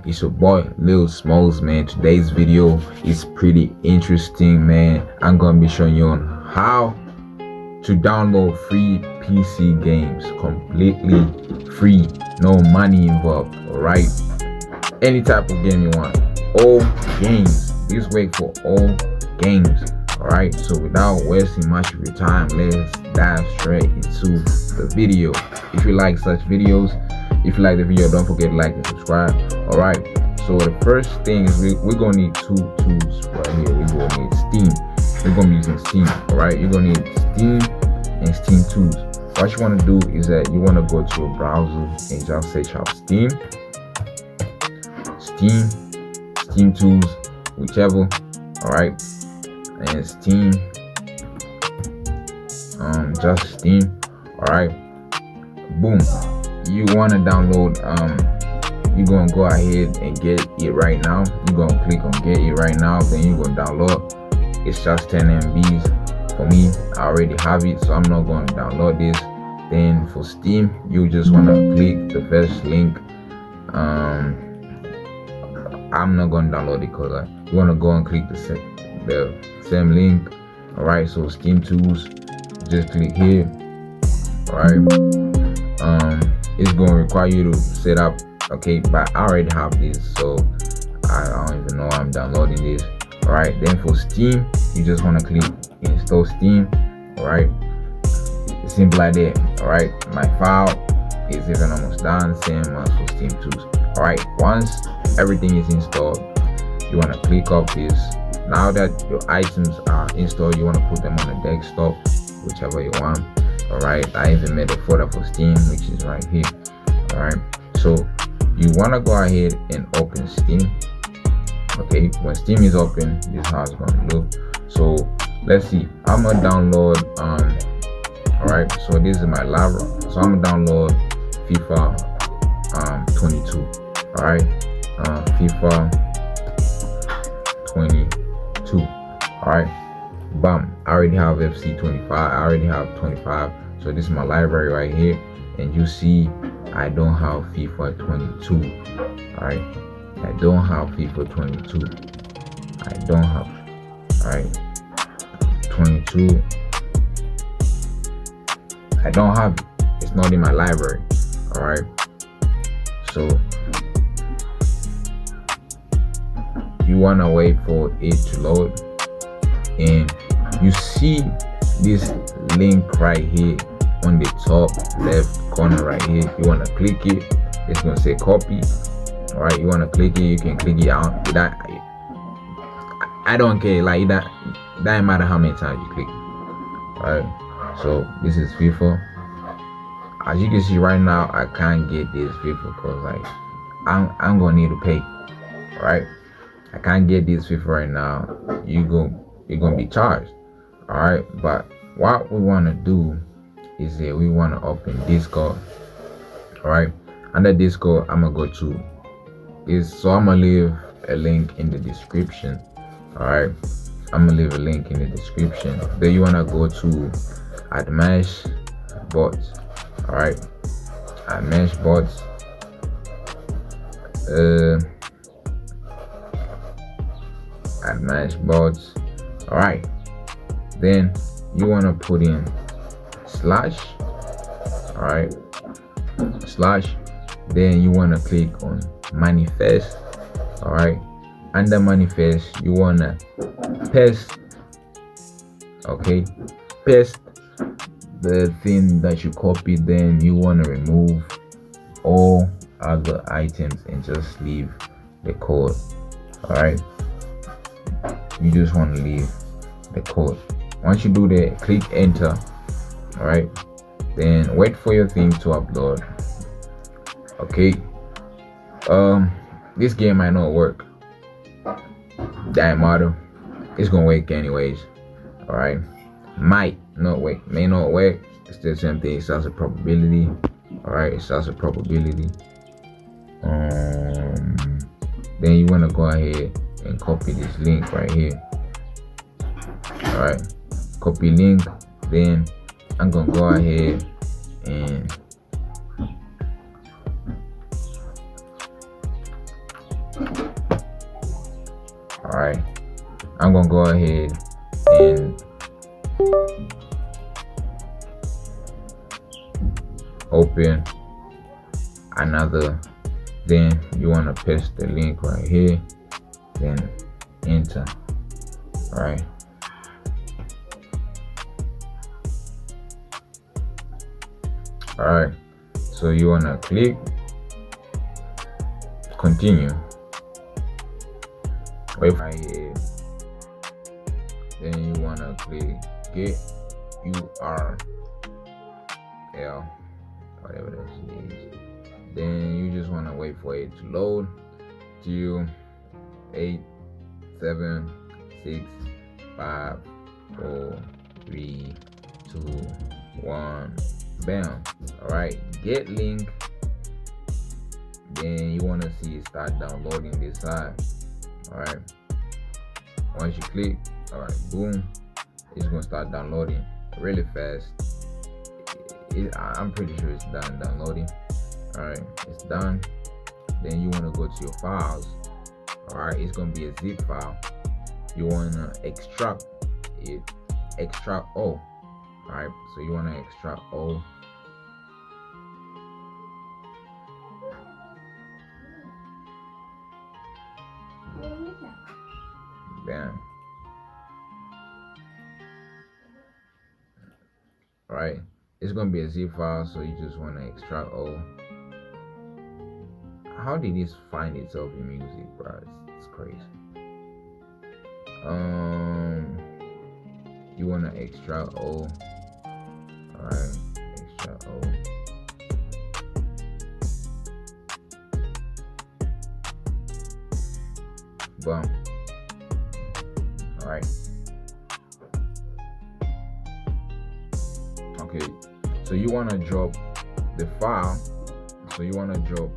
It's your boy Lil Smalls, man. Today's video is pretty interesting, man. I'm gonna be showing you on how to download free PC games, completely free, no money involved. Alright, any type of game you want, all games. This way for all games. Alright, so without wasting much of your time, let's dive straight into the video. If you like such videos, if you like the video, don't forget to like and subscribe. Alright, so the first thing is we're gonna need two tools right here. We're gonna need Steam. We're gonna be using Steam. Alright, you're gonna need Steam and Steam tools. What you want to do is that you want to go to your browser and just search up Steam tools, whichever. Alright, and Steam, just Steam. Alright, boom. You want to download, you're gonna go ahead and get it right now. You're gonna click on get it right now, then you're gonna download. It's just 10 MBs for me. I already have it, so I'm not going to download this. Then for Steam, you just want to click the first link. I'm not going to download it because you want to go and click the same link. Alright, so Steam tools, just click here. Alright, it's going to require you to set up. Okay, but I already have this, so I don't even know why I'm downloading this. Alright, then for Steam, you just want to click install Steam. Alright, it's simple like that. Alright, my file is even almost done, same as for Steam tools. Alright, once everything is installed, you want to click off this. Now that your items are installed, you want to put them on the desktop, whichever you want. Alright, I even made a folder for Steam, which is right here. Alright, so you want to go ahead and open Steam. Okay, when Steam is open, this is how it's going to look. So let's see, I'm gonna download alright, so this is my library, so I'm gonna download FIFA 22. Alright, FIFA 22. Alright, bam, I already have FC 25. I already have 25, so this is my library right here. And you see I don't have FIFA 22. Alright, I don't have FIFA 22. I don't have. Alright, 22. I don't have it. It's not in my library. Alright, so you wanna wait for it to load, and you see this link right here on the top left corner right here. You wanna click it. It's gonna say copy. Alright, you wanna click it. You can click it out. That I don't care. Like that. It doesn't matter how many times you click. Alright, so this is FIFA. As you can see right now, I can't get this FIFA because like I'm gonna need to pay. Alright, I can't get this FIFA right now. You're gonna be charged. Alright, but what we wanna do is that we wanna open Discord. Alright, under Discord, I'm gonna go to this. So I'm gonna leave a link in the description. Alright, I'm gonna leave a link in the description. Then you wanna go to Admesh bots. Alright, Admesh bots. Admesh bots. Alright, then you wanna put in slash. Alright, slash. Then you wanna click on manifest. Alright, under manifest you wanna paste. Okay, paste the thing that you copied. Then you want to remove all other items and just leave the code. Alright, you just want to leave the code. Once you do that, click enter. Alright, then wait for your thing to upload. Okay, this game might not work. Doesn't matter, it's gonna work anyways. Alright, might not work, may not work. It's the same thing. It's just a probability. Alright, it's just a probability. Then you want to go ahead and copy this link right here. Alright, copy link. Then I'm gonna go ahead and Alright, I'm gonna go ahead and open another. Then you want to paste the link right here, then enter. Alright, so you want to click continue. Wait right here, then you want to click get URL, whatever that is. Then you just want to wait for it to load till 8, 7, 6, 5, 4, 3, 2, 1. Bam. Alright, get link. Then you want to see it start downloading this side. Alright, once you click, alright, boom, it's gonna start downloading really fast. I'm pretty sure it's done downloading. Alright, it's done. Then you want to go to your files. Alright, it's gonna be a zip file. You want to extract it, extract all. Alright, so you want to extract all. Bam. Alright, it's gonna be a zip file, so you just want to extract all. How did this find itself in music, bro? It's crazy. You want to extract all. Alright, extract all. Boom. Alright. Okay, so you want to drop the file. So you want to drop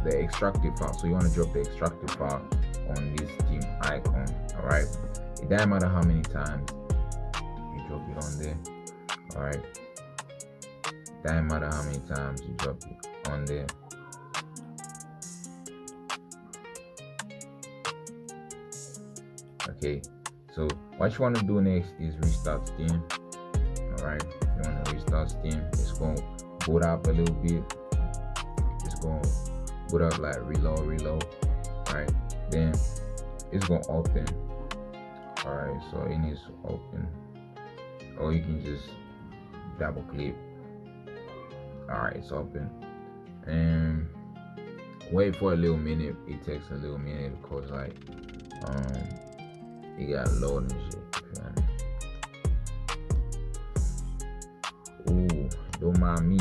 the extracted file. So you want to drop the extracted file on this Steam icon. Alright, it doesn't matter how many times you drop it on there. Alright, doesn't matter how many times you drop it on there. Okay, so what you want to do next is restart Steam. Alright, you want to restart Steam. It's going to boot up a little bit. It's going to boot up, like reload. Alright, then it's going to open. Alright, so it needs to open, or you can just double click. Alright, it's open, and wait for a little minute. It takes a little minute because like you got load and shit. Ooh, don't mind me.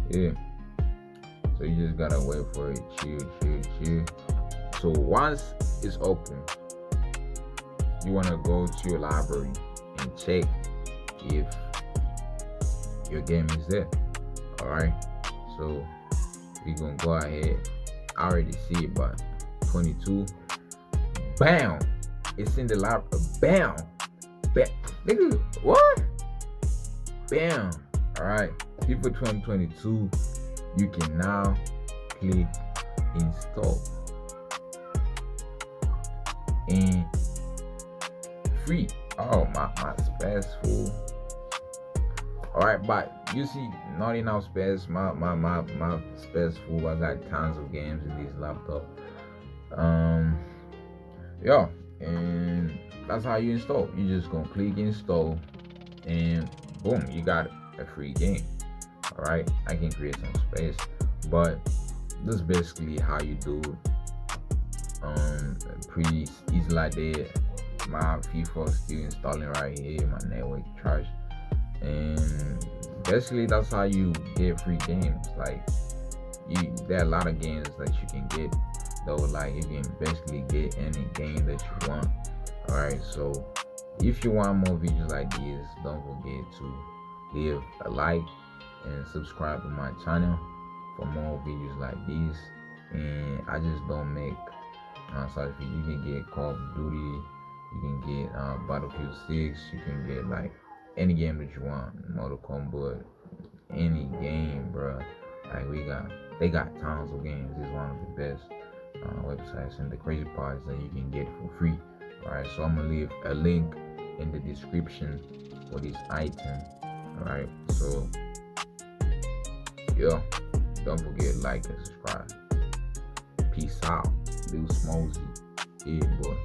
Yeah, so you just gotta wait for it. Chill. So once it's open, you wanna go to your library and check if your game is there. Alright, so we're gonna go ahead. I already see it, but 22. Bam! It's in the library. Bam! Nigga, what? Bam! Alright, FIFA 2022. You can now click install. And free. Oh, my space full. Alright, but you see, not enough space. My space full. I got tons of games in this laptop. Yeah, and that's how you install. You just gonna click install, and boom, you got a free game. Alright, I can create some space, but this is basically how you do it. Pretty easy like that. My FIFA is still installing right here. My network trash. And basically that's how you get free games. Like there are a lot of games that you can get though. Like you can basically get any game that you want. Alright, so if you want more videos like this, don't forget to leave a like and subscribe to my channel for more videos like this. And I just don't make such videos. You can get Call of Duty, you can get Battlefield 6, you can get like any game that you want, Mortal Kombat, any game, bruh. Like they got tons of games. It's one of the best websites, and the crazy part is that you can get it for free. All right, so I'm gonna leave a link in the description for this item. All right, so yeah, don't forget to like and subscribe. Peace out, Lil Smosey. Yeah, boy.